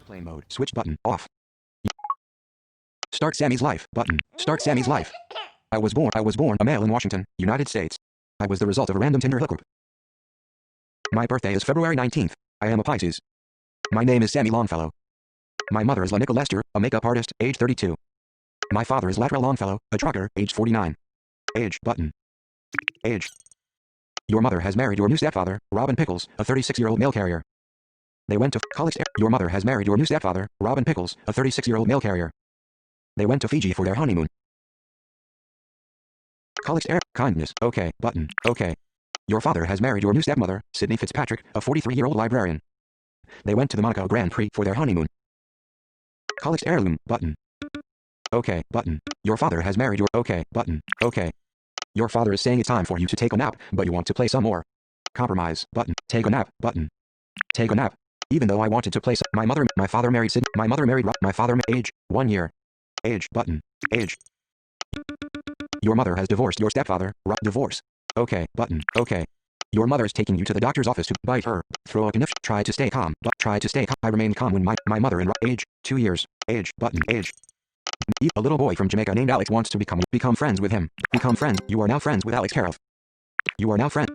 Plane mode. Switch button. Off. Start Sammy's life. Button. Start Sammy's life. I was born a male in Washington, United States. I was the result of a random Tinder hookup. My birthday is February 19th. I am a Pisces. My name is Sammy Longfellow. My mother is Lanika Lester, a makeup artist, age 32. My father is Latrell Longfellow, a trucker, age 49. Age. Button. Age. Your mother has married your new stepfather, Robin Pickles, a 36-year-old mail carrier. They went to college. Your mother has married your new stepfather, Robin Pickles, a 36-year-old mail carrier. They went to Fiji for their honeymoon. College air. Kindness. Okay. Button. Okay. Your father has married your new stepmother, Sydney Fitzpatrick, a 43-year-old librarian. They went to the Monaco Grand Prix for their honeymoon. College heirloom. Button. Okay. Button. Your father has married your... Okay. Button. Okay. Your father is saying it's time for you to take a nap, but you want to play some more. Compromise. Button. Take a nap. Button. Take a nap. Even though I wanted to play my father married Sid. My mother married my father. Age. 1 year. Age. Button. Age. Your mother has divorced your stepfather. Divorce. Okay. Button. Okay. Your mother is taking you to the doctor's office to bite her. Throw a knife. Try to stay calm. But try to stay calm. I remained calm when my mother in age. 2 years. Age. Button. Age. A little boy from Jamaica named Alex wants to become friends with him. Become friends. You are now friends with Alex Karoff. You are now friend.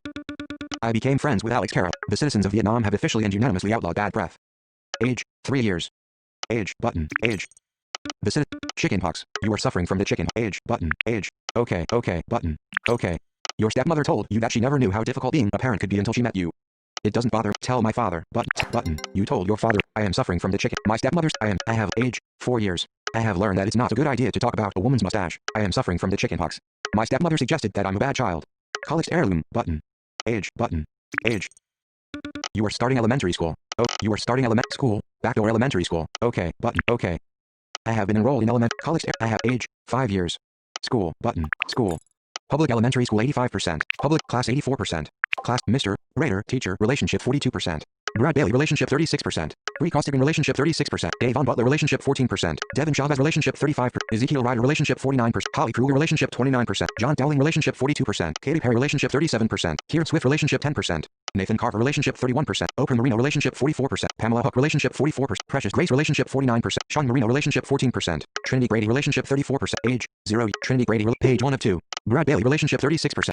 I became friends with Alex Karoff. The citizens of Vietnam have officially and unanimously outlawed bad breath. Age. 3 years. Age. Button. Age. The chickenpox. You are suffering from the chicken. Age. Button. Age. Okay. Okay. Button. Okay. Your stepmother told you that she never knew how difficult being a parent could be until she met you. It doesn't bother. Tell my father. Button. You told your father. I am suffering from the chicken. My stepmother's. I have age. 4 years. I have learned that it's not a good idea to talk about a woman's mustache. I am suffering from the chickenpox. My stepmother suggested that I'm a bad child. College heirloom. Button. Age. Button. Age. You are starting elementary school. Oh, you are starting school. Backdoor elementary school. Okay. Button. Okay. I have been enrolled in college. I have age. 5 years. School. Button. School. Public elementary school 85%. Public class 84%. Class Mr. Rader teacher relationship 42%. Brad Bailey relationship 36%. Bree Costigan relationship 36%. Davon Butler relationship 14%. Devin Chavez relationship 35%. Ezekiel Ryder relationship 49%. Holly Kruger relationship 29%. John Dowling relationship 42%. Katy Perry relationship 37%. Kieran Swift relationship 10%. Nathan Carver relationship 31%. Oprah Marino relationship 44%. Pamela Hook relationship 44%. Precious Grace relationship 49%. Sean Marino relationship 14%. Trinity Grady relationship 34%. Age 0. Trinity Grady page 1 of 2. Brad Bailey relationship 36%.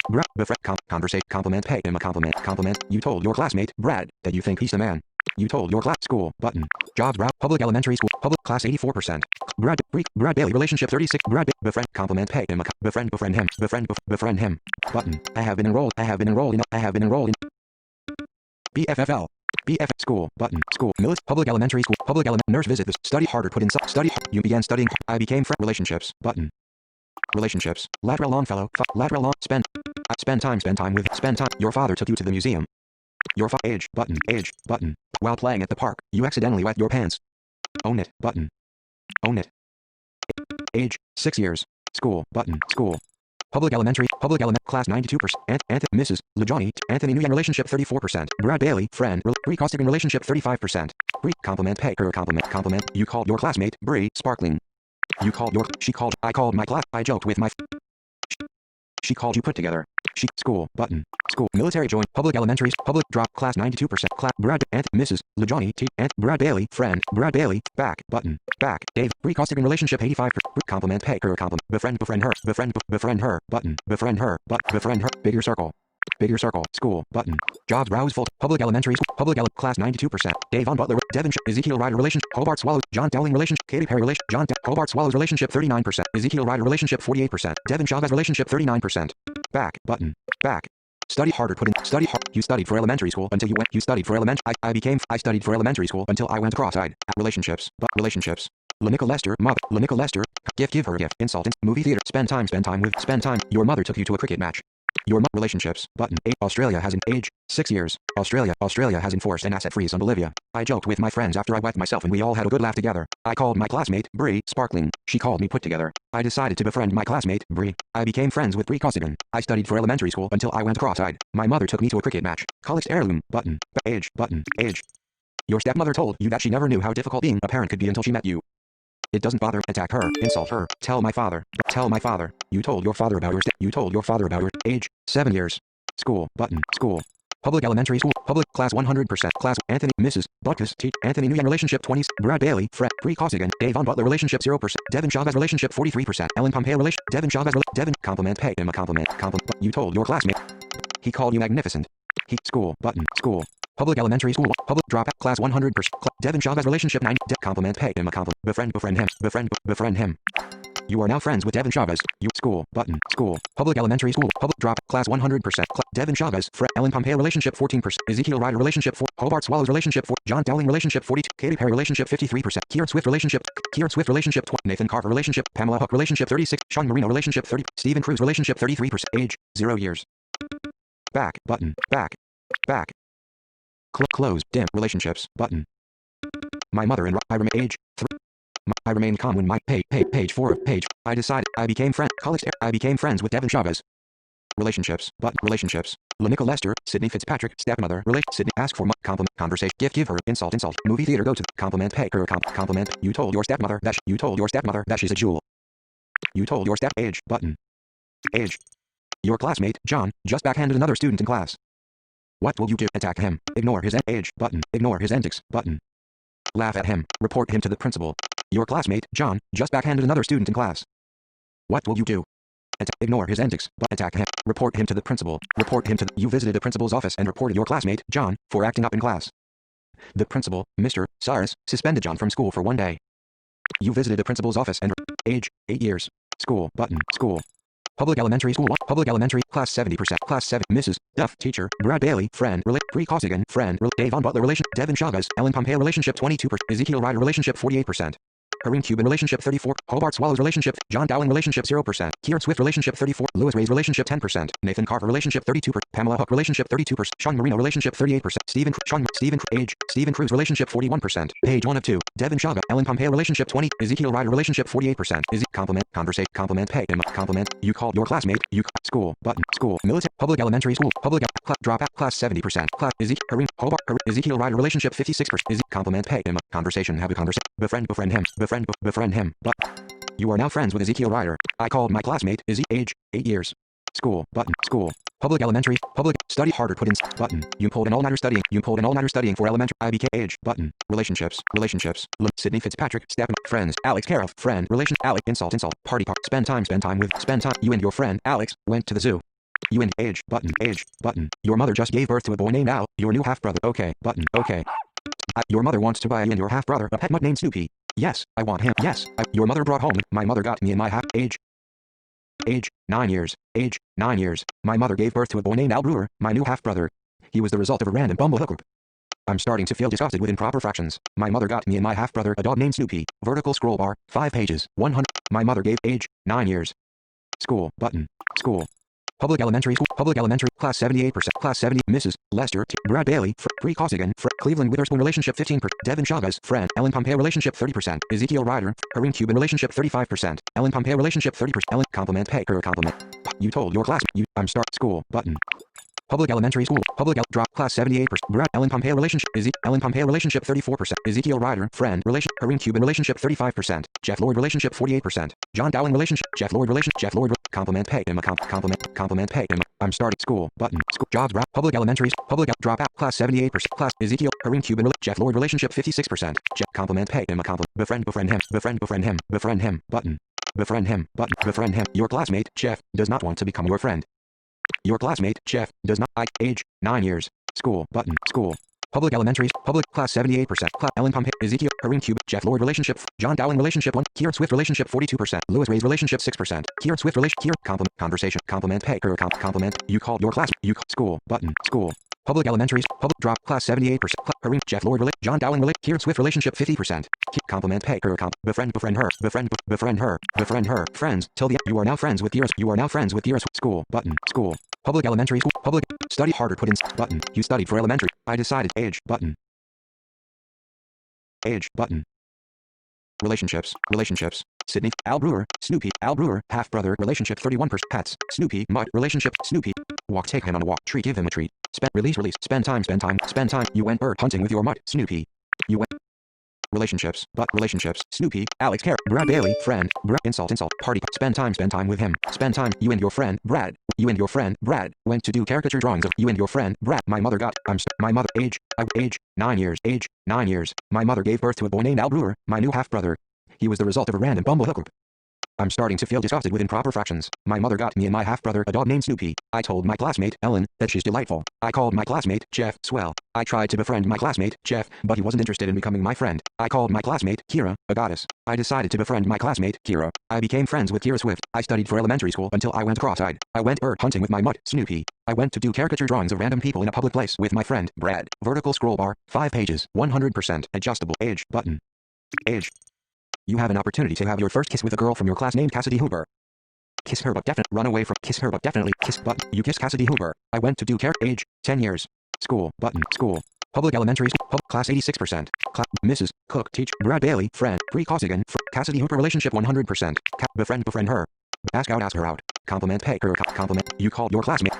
Conversation compliment pay him a compliment. You told your classmate Brad that you think he's the man. You told your class school button. Jobs route public elementary school public class 84%. Brad Bailey relationship 36. Befriend compliment pay him a befriend him button. I have been enrolled in BFFL. BF school button school public elementary school public nurse visit this study harder put in study you began studying I became friend relationships button relationships Latrell Longfellow spend time with your father took you to the museum your age button while playing at the park you accidentally wet your pants own it button own it age 6 years school button school public elementary class 92%. Mrs. LeJohnny, Anthony Nguyen relationship 34%. Brad Bailey, friend, Bree Costigan relationship 35%. Bree, compliment pay her compliment. You called your classmate, Bree, sparkling. I called my class, I joked with my she called you put together. School, button, school, military joint, public elementary, public drop, class 92%, class, Brad, Mrs. LeJohnny, Brad Bailey, friend, Brad Bailey, back, button, back, Dave, Bree Costigan relationship 85%, compliment pay her compliment, befriend her, button, befriend her, bigger circle, school, button, jobs browse full, public elementary school, class 92%, Davon Butler, Devin, Ezekiel Ryder relationship, Hobart Swallows, John Dowling relationship, Katy Perry relationship, Hobart Swallows relationship 39%, Ezekiel Ryder relationship 48%, Devin Chavez relationship 39%, back, button, back. Study harder put in study hard. You studied for elementary school until you studied for elementary. I studied for elementary school until I went cross-eyed. Relationships. Lanika Lester, mother. Lanika Lester. Give her a gift. Insult. Movie theater. Spend time. Your mother took you to a cricket match. Your relationships. Button. Australia has an age. 6 years. Australia has enforced an asset freeze on Bolivia. I joked with my friends after I wet myself and we all had a good laugh together. I called my classmate, Bree, sparkling. She called me put together. I decided to befriend my classmate, Bree. I became friends with Bree Costigan. I studied for elementary school until I went cross-eyed. My mother took me to a cricket match. College heirloom. Button. Age. Button. Age. Your stepmother told you that she never knew how difficult being a parent could be until she met you. It doesn't bother. Attack her. Insult her. Tell my father. You told your father about your age. 7 years. School. Button. School. Public elementary school. Public class 100%. Class Anthony, Mrs. Butkus, T. Anthony Nguyen relationship 20s. Brad Bailey, Fred, Pre Costigan, Davon Butler relationship 0%. Devin Chavez relationship 43%. Ellen Pompeo relation. Devin Chavez Devin compliment pay him a compliment. You told your classmate. He called you magnificent. He school button school. Public elementary school. Public drop class 100%. Devin Chavez relationship 9. Compliment pay him a compliment. Befriend him. Befriend him. You are now friends with Devin Chavez. You school button school. Public elementary school. Public drop class 100%. Devin Chavez. Fred Ellen Pompeo relationship 14%. Ezekiel Ryder relationship 4. Hobart Swallows relationship 4. John Dowling relationship 42. Katy Perry relationship 53%. Kieran Swift relationship 20. Nathan Carver relationship. Pamela Hook relationship 36. Sean Marino relationship 30. Stephen Cruz relationship 33%. Age 0 years. Back button back. Close dim relationships button. My mother and I remain age 3. I remained calm when my page 4 of page. I decided I became friends with Devin Chavez. Relationships button relationships. Lanika Lester, Sydney Fitzpatrick, stepmother. Sydney ask for compliment conversation. Give her insult. Movie theater go to compliment pay her compliment. You told your stepmother that she's a jewel. You told your age button. Age. Your classmate John just backhanded another student in class. What will you do? Attack him. Ignore his age button. Ignore his antics button. Laugh at him. Report him to the principal. Your classmate John just backhanded another student in class. What will you do? Ignore his antics, but attack him. Report him to the principal. You visited the principal's office and reported your classmate John for acting up in class. The principal, Mr. Cyrus, suspended John from school for 1 day. You visited the principal's office and age 8 years. School button school. Public elementary school. Public elementary. Class 70%. Class 7. Mrs. Duff. Teacher. Brad Bailey. Friend. Pre Costigan. Friend. Davon Butler relation. Devin Chavez. Ellen Pompeo relationship 22%. Ezekiel Ryder relationship 48%. Karine Cuban relationship 34%. Hobart Swallows relationship. John Dowling relationship 0%. Kieran Swift relationship 34%. Louis Ray's relationship 10%. Nathan Carver relationship 32%. Pamela Hook relationship 32%. Sean Marino relationship 38%. Stephen Cruz relationship 41%. Page 1 of 2. Devin Chavez. Ellen Pompeo relationship 20%. Ezekiel Ryder relationship 48%. Compliment pay him compliment. You called your classmate. You school button school. Military public elementary school. Public drop out class 70%. Class Ezekiel Ryder relationship 56%. Compliment pay him conversation. Have a conversation. Befriend him. Befriend him. But you are now friends with Ezekiel Ryder. I called my classmate age 8 years. School button school. Public elementary. Public study harder put in button. You pulled an all-nighter studying for elementary. I became age button. Relationships. Sydney Fitzpatrick. Step friends. Alex Caroff. Friend. Relation. Alex insult. Party part. Spend time with. You and your friend Alex went to the zoo. You and age button. Your mother just gave birth to a boy named Al. Your new half brother. Okay button. Okay. Your mother wants to buy you and your half brother a pet mutt named Snoopy. Yes, I want him. Yes, your mother brought home. My mother got me and my half age 9 years. Age 9 years. My mother gave birth to a boy named Al Brewer, my new half brother. He was the result of a random bumble hookup. I'm starting to feel disgusted with improper fractions. My mother got me and my half brother a dog named Snoopy. Vertical scroll bar. 5 pages. 100. My mother gave age 9 years. School button school. Public elementary school. Public elementary. Class 78%. Class 70. Mrs. Lester. Brad Bailey. Pre Costigan. Cleveland Witherspoon relationship 15%. Devin Chavez. Friend. Ellen Pompeo relationship 30%. Ezekiel Ryder. Karine Cuban relationship 35%. Ellen Pompeo relationship 30%. Ellen compliment pay her compliment. You told your class. I'm start school button. Public elementary school. Public drop class 78%. Brad Ellen Pompeo relationship. Ellen Pompeo relationship 34%. Ezekiel Ryder. Friend. Relation. Karine Cuban relationship 35%. Jeff Lloyd relationship 48%. John Dowling relationship. Jeff Lloyd compliment pay him a compliment pay him. I'm starting school button school jobs wrap. Public elementary. Public drop out class 78%. Class Ezekiel Karine Cuban Jeff Lloyd relationship 56%. Jeff compliment pay him a compliment. Befriend him button. Befriend him. Your classmate Jeff does not want to become your friend. Your classmate Jeff does not. Age 9 years. School button school. Public elementary. Public class 78%. Class Ellen Pompeo. Ezekiel Karine Cuban. Jeff Lloyd relationship. John Dowling relationship 1. Kieran Swift relationship 42%. Louis Ray's relationship 6%. Kieran Swift compliment conversation. Compliment pay her compliment. You called your class. You school button school. Public elementary. Public drop class 78%. Karine Jeff Lloyd John Dowling Kieran Swift relationship 50%. Compliment pay her befriend her. Friends till the end. You are now friends with years. School button school. Public elementary school. Public study harder put in button. You studied for elementary. I decided age button. Age button. Relationships. Sydney Al Brewer. Snoopy Al Brewer. Half brother relationship 31%. Pets. Snoopy Mutt relationship. Snoopy. Walk take him on a walk. Treat give him a treat. Release. Spend time. You went bird hunting with your mutt. Snoopy. You went Relationships, but relationships. Snoopy, Alex, Care, Brad Bailey, friend, Brad, insult, party, spend time with him, spend time, you and your friend, Brad, you and your friend, Brad, went to do caricature drawings of you and your friend, Brad, my mother got, my mother, age, 9 years, age, 9 years, my mother gave birth to a boy named Al Brewer, my new half-brother. He was the result of a random bumble hookup. I'm starting to feel disgusted with improper fractions. My mother got me and my half-brother a dog named Snoopy. I told my classmate, Ellen, that she's delightful. I called my classmate, Jeff, swell. I tried to befriend my classmate, Jeff, but he wasn't interested in becoming my friend. I called my classmate, Kira, a goddess. I decided to befriend my classmate, Kira. I became friends with Kira Swift. I studied for elementary school until I went cross-eyed. I went bird hunting with my mutt, Snoopy. I went to do caricature drawings of random people in a public place with my friend, Brad. Vertical scroll bar, 5 pages, 100%, adjustable, age, button. Age. You have an opportunity to have your first kiss with a girl from your class named Cassidy Hooper. Kiss her but definitely run away from kiss her but definitely kiss button. You kiss Cassidy Hooper. I went to do age, 10 years. School, button, school. Public elementary school, class 86%. Mrs. Cook, teach, Brad Bailey, friend, pre-Cossigan, Cassidy Hooper relationship 100%. Befriend her. Ask her out. Compliment, pay her compliment. You called your classmate.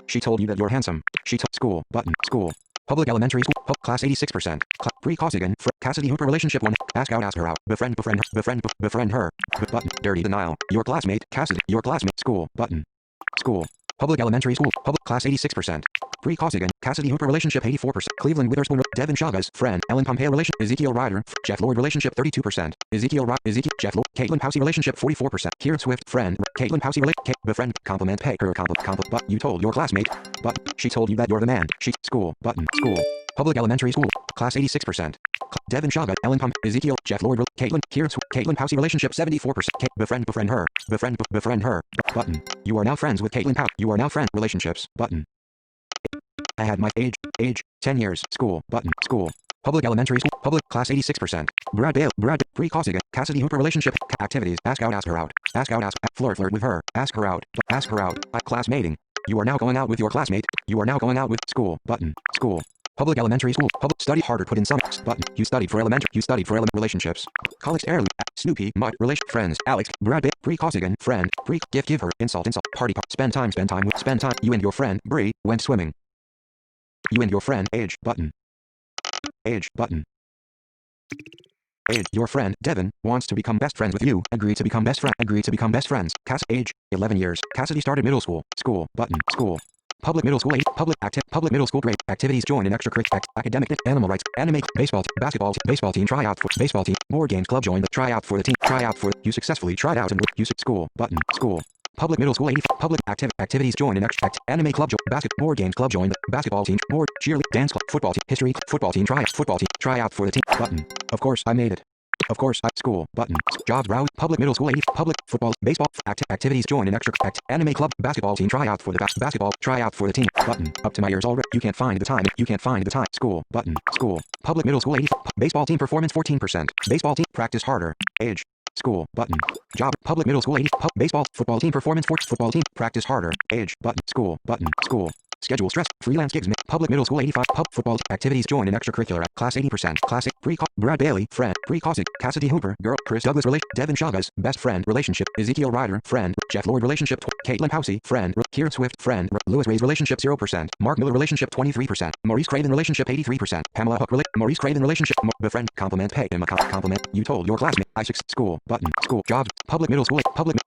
She told you that you're handsome. She told school, button, school. Public elementary school, class 86%. Pre-Cossigan, Cassidy Hooper relationship 1. Ask her out. Befriend her. Button, dirty denial. Your classmate, Cassidy. Your classmate, school, button. School. Public elementary school, class 86%. Pre-Cossigan, Cassidy Hooper relationship 84%. Cleveland Witherspoon, Devin Chagas, friend, Ellen Pompeo relationship, Ezekiel Ryder, Jeff Lloyd relationship 32%. Ezekiel, Jeff Lloyd, Caitlin Pousey relationship 44%. Kieran Swift, friend, Caitlin Pousey befriend, compliment, pay her compliment, but you told your classmate, but she told you that you're the man. She, school, button, school. Public elementary school, class 86%. Devin Chaga, Ellen Pump, Ezekiel, Jeff Lloyd, Caitlin Pousey relationship 74%. Befriend her. Befriend her. Button. You are now friends with Caitlin Pousey. You are now friends. Relationships. Button. I had my age, 10 years. School. Button. School. Public elementary school. Public class 86%. Brad pre-Cossigan, Cassidy Hooper relationship. Activities. Ask her out. Flirt with her. Ask her out. Class mating. You are now going out with your classmate. You are now going out with school. Button. School. Public elementary school. Public study harder. Put in some button. You studied for elementary. Relationships. College heirloom. Snoopy. Mutt. Relation. Friends. Alex. Brad. Pre-Cossigan. Friend. Give her. Insult. Party. Spend time. You and your friend Bree went swimming. You and your friend age. Button. Age. Button. Age. Your friend Devin wants to become best friends with you. Agree to become best friends. Cass. Age. 11 years. Cassidy started middle school. School. Button. School. Public middle school 8. Public middle school grade. Activities. Join in extracurricular. Academic. Animal rights. Anime. Baseball. Basketball. Baseball team. Tryout for baseball team. Board games club. Join the tryout for the team. You successfully tried out and you school. Button. School. Public middle school 80. Public activities. Join in anime club. Board games club. Join the basketball team. Board cheerleading dance club. Football team. History. Football team. Tryout for the team. Button. Of course I made it. Of course, school, button, jobs, browse, public middle school 80, public, football, baseball, activities, join in extra, anime club, basketball team, tryout for the basketball, tryout for the team, button, up to my ears already, you can't find the time, school, button, school, public middle school 80, baseball team performance 14%, baseball team, practice harder, age, school, button, job, public middle school 80, baseball, football team performance, football team, practice harder, age, button, school, schedule stress, freelance gigs, public middle school 85, football activities, join in extracurricular, class 80%, classic, Brad Bailey, friend, pre-Cossigan, Cassidy Hooper, girl, Chris Douglas Devin Chagas, best friend, relationship, Ezekiel Ryder, friend, Jeff Lloyd relationship, Caitlin Pousey, friend, Kieran Swift, friend, Lewis Ray's relationship 0%, Mark Miller relationship 23%, Maurice Craven relationship 83%, Pamela Hook Maurice Craven relationship, befriend, compliment, pay him a compliment, you told your classmate, school, button, school, jobs, public middle school, public,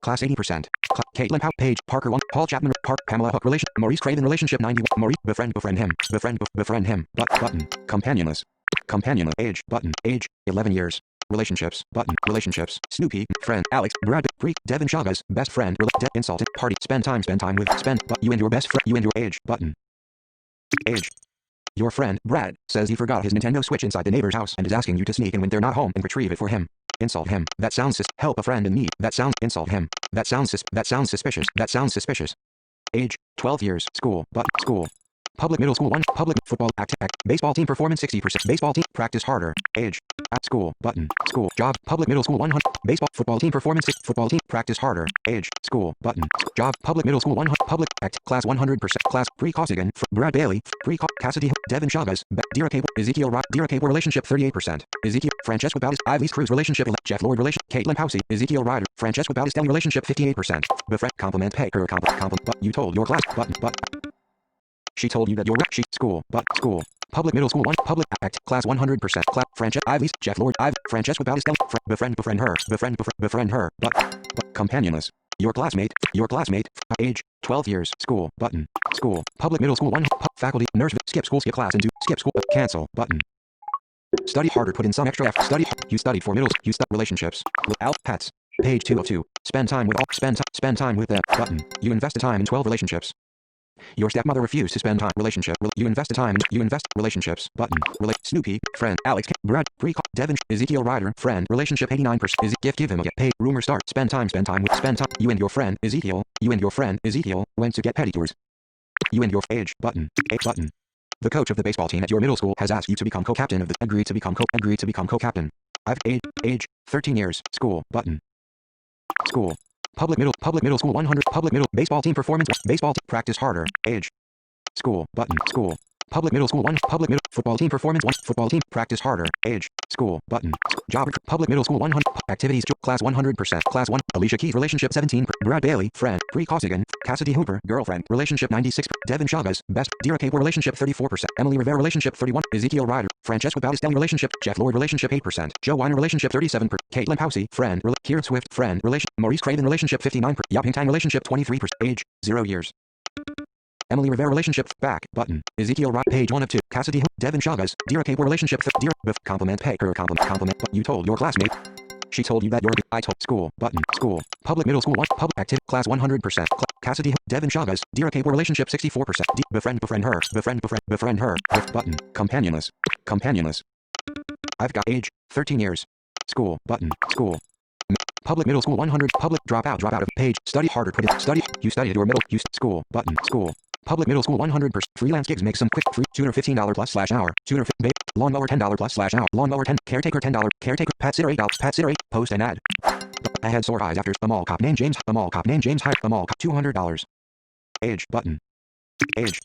class 80%, Caitlin Page, Parker 1, Paul Chapman, Pamela Hook relationship, Maurice Craven relationship 91, Maurice, befriend him, button, companionless, age, button, age, 11 years, relationships, button, relationships, Snoopy, friend, Alex, Brad, Devin Chagas, best friend, insult, party, spend time with, you and your best friend, you and your age, button, age. Your friend, Brad, says he forgot his Nintendo Switch inside the neighbor's house and is asking you to sneak in when they're not home and retrieve it for him. Insult him. That sounds help a friend in need. That sounds insult him. That sounds suspicious. Age, 12 years. School, school. Public middle school 1, public football baseball team performance 60%, baseball team practice harder, age, at school, button, school, job, public middle school 100, baseball, football team performance, football team practice harder, age, school, button, job, public middle school 100, public, class 100%, class, pre-Cossigan, Brad Bailey, Cassidy, Devin Chagas, Dira Cable, Ezekiel relationship 38%, Ezekiel, Francesca Bautista, Ivy's Cruz relationship, Jeff Lloyd relationship, Caitlin Pousey, Ezekiel Ryder, Francesca Bautista relationship 58%, befriend, compliment, pay her compliment, but you told your class, button, She told you that she school, but school. Public middle school 1, public act, class 100%, class, Frances, Ivy's, Jeff Lord, Francesca Battistella, befriend her, but, companionless. Your classmate, age, 12 years, school, button, school, public middle school 1, faculty, nurse, skip school, skip class, and do, skip school, cancel, button. Study harder, put in some extra effort, you studied for middle, relationships, pets, page 2 of 2, spend time with them, button, you invested time in 12 relationships. Your stepmother refused to spend time. Relationship. You invested time. You invest. Relationships. Button. Snoopy. Friend. Alex. Brad. Devin. Ezekiel Ryder. Friend. Relationship 89%. Is gift. Give him a get paid. Rumor start. Spend time. You and your friend Ezekiel. Went to get pedicures. You and your age. Button. Button. The coach of the baseball team at your middle school has asked you to become co-captain of the. Agreed to become co-captain. I've age 13 years. School. Button. School. Public middle school 100 public middle baseball team performance baseball team practice harder age school button school public middle school 1 public middle football team performance 1 football team practice harder age school button job public middle school 100 activities class 100% class 1 Alicia Keys relationship 17 Brad Bailey friend Bree Costigan Cassidy Hooper girlfriend relationship 96 Devin Chagas best Dira Cable relationship 34% Emily Rivera relationship 31 Ezekiel Ryder Francesca Battistella relationship Jeff Lord relationship 8% Joe Weiner relationship 37% Caitlin Housey friend Kieran Swift friend relation Maurice Craven relationship 59% Yaping Tang relationship 23% age 0 years Emily Rivera relationship back button Ezekiel Rock page 1 of 2 Cassidy Devin Chagas Dira Cable relationship Dira compliment pay her compliment but you told your classmate she told you that your I told school button school public middle school 1 public active class 100% Cassidy Devin Chagas Dira Cable relationship 64% befriend her button companionless I've got age 13 years school button school public middle school 100 public drop out of page study harder put it study you studied your middle school button school public middle school 100% freelance gigs make some quick free tutor $15 plus slash hour tutor lawnmower $10 plus slash hour lawnmower 10 caretaker $10 caretaker pet sitter $8 post an ad I had sore eyes after a mall cop named James hired a mall cop $200 age button age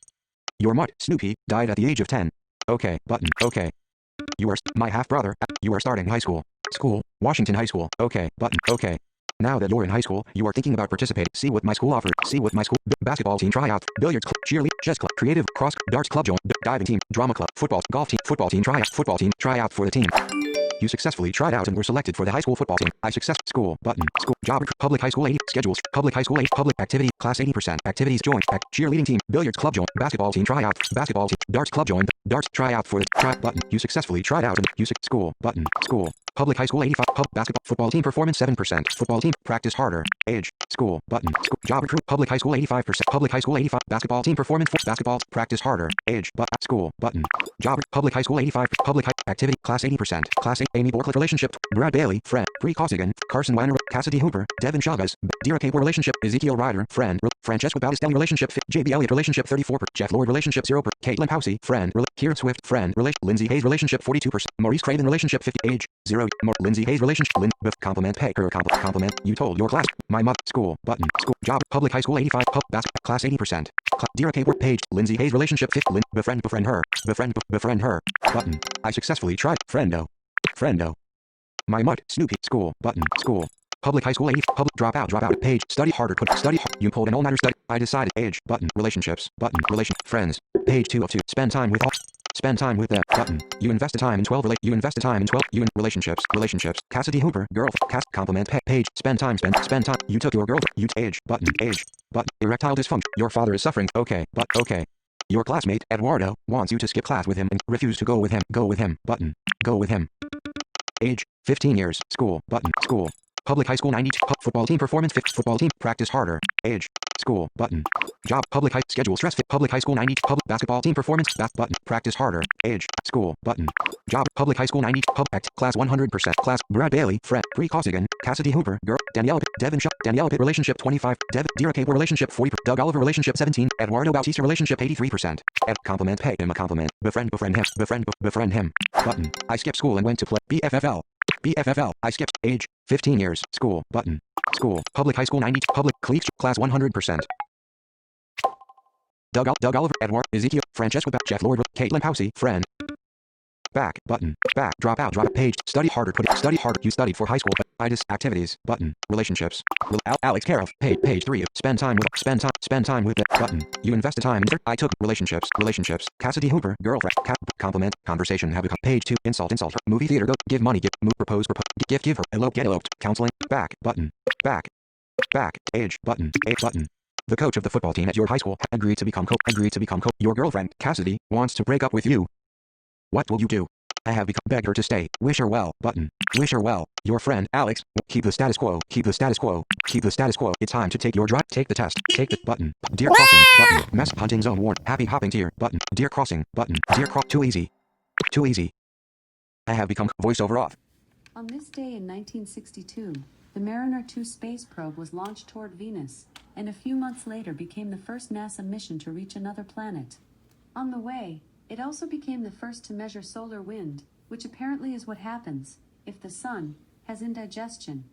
your mutt Snoopy died at the age of 10 okay button okay you are my half brother you are starting high school Washington High School. Okay, button. Okay. Now that you're in high school, you are thinking about participating. See what my school offered. See what my school basketball team tryout, billiards club, cheerleading, chess club, creative, cross, darts club joint, diving team, drama club, football team tryout for the team. You successfully tried out and were selected for the high school football team. School button school job public high school 80 schedules public high school 8 public activity class 80% activities joint cheerleading team billiards club joint basketball team tryout basketball team darts club joint darts tryout for the try button you successfully tried out and you school button school public high school 85 basketball football team performance 7% football team practice harder age school button school job recruit public high school 85% public high school 85 basketball team performance basketball practice harder age school button job public high school 85 public activity class 80% class 8 Amy Borcliffe relationship Brad Bailey friend Bree Costigan Carson Weiner Cassidy Hooper Devin Chagas Dira Cable relationship Ezekiel Ryder friend Francesca Battistella relationship JB Elliott relationship 34% Jeff Lord relationship 0% Caitlin Housey friend Kieran Swift friend Lindsay Hayes relationship 42% Maurice Craven relationship 50 age 0 Lindsay Hayes relationship compliment pay her compliment you told your class my mother school button school job public high school 85 basketball class 80% Dira Cable page Lindsay Hayes relationship 50 befriend her button I successfully tried friendo my mutt Snoopy school button school public high school 80 public drop out page study harder you pulled an all-nighter study I decided age button relationships button relation friends page 2 of 2 spend time with them button you invested time in 12 you in relationships Cassidy Hooper girlfriend compliment page spend time you took your girlfriend you age button erectile dysfunction your father is suffering okay your classmate Eduardo wants you to skip class with him and refuse to go with him button go with him age 15 years school button school public high school 92 football team performance 50 football team practice harder age school button job public high schedule stress fit public high school 90 public basketball team performance button practice harder age school button job public high school 90 public class 100% class Brad Bailey friend Bree Costigan Cassidy Hooper girl Danielle Pitt relationship 25 Dira Cable relationship 40 Doug Oliver relationship 17 Eduardo Bautista relationship 83% compliment pay him a compliment befriend him button I skipped school and went to play BFFL I skipped age 15 years school button school public high school 90 public cliques class 100% Doug Oliver Edward Ezekiel Francesca Jeff Lord Caitlin Housey friend back, button, back, drop out, drop page, study harder, study harder, you studied for high school, but itis, activities, button, relationships, Alex care of, page 3, spend time with, button, you invested time in, I took, relationships, Cassidy Hooper, girlfriend, compliment, conversation, have become, page 2, insult, movie theater, go, give money, move, propose, give her, elope, get eloped, counseling, back, button, back, age, button, the coach of the football team at your high school agreed to become your girlfriend, Cassidy, wants to break up with you. What will you do? I have become begged her to stay. Wish her well, button. Wish her well. Your friend, Alex. Keep the status quo. It's time to take your drive. Take the test. Take the button. Dear crossing, button. Mess hunting zone warn. Happy hopping tier, button. Dear crossing, button. Dear too easy. I have become voiceover off. On this day in 1962, the Mariner 2 space probe was launched toward Venus, and a few months later became the first NASA mission to reach another planet. On the way, it also became the first to measure solar wind, which apparently is what happens if the sun has indigestion.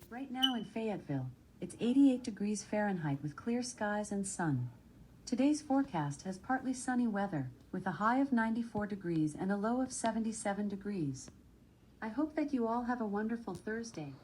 Right now in Fayetteville, it's 88 degrees Fahrenheit with clear skies and sun. Today's forecast has partly sunny weather, with a high of 94 degrees and a low of 77 degrees. I hope that you all have a wonderful Thursday.